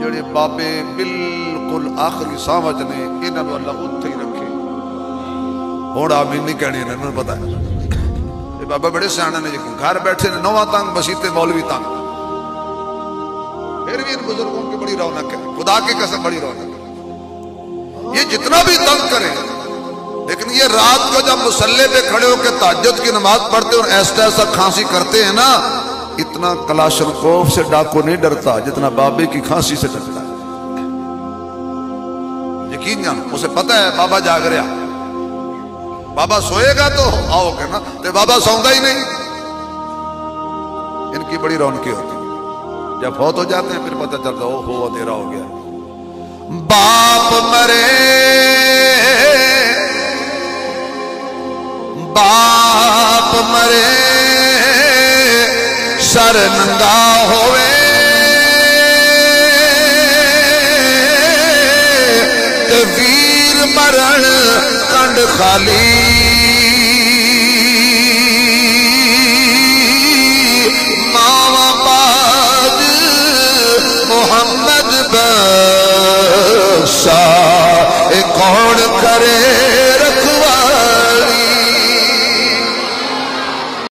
جڑے بابے بالکل آخری سامج نے انہوں اللہ اتھے ہی رکھے ہون آمین نہیں کہنی انہوں نے پتا ہے یہ بابا بڑے سیانے نے یقین گھر بیٹھے نے نواں تنگ بسیتے مولوی تنگ پھر بھی ان بزرگوں کی بڑی رونق ہے خدا کی قسم بڑی رونق ہے یہ جتنا بھی تنگ کرے لیکن یہ رات کو جب مصلی پہ کھڑے ہو کے تہجد کی نماز پڑھتے اور ایسا ایسا کھانسی کرتے ہیں نا اتنا کلاشنکوف سے ڈاکو نہیں ڈرتا جتنا بابے کی کھانسی سے ڈرتا ہے یقین جان اسے پتا ہے بابا جاگ رہا بابا سوئے گا تو آؤ گے نا تو بابا سوندا ہی نہیں ان کی بڑی رونقی ہوتی ہے جب فوت ہو جاتے ہیں پھر پتہ چلتا او ہو اندھیرا ہو گیا باپ مرے باپ مرے سر ننگا ہوئے تے ویر مرن کنڈ خالی ماں بعد محمد بادشاہ کون کرے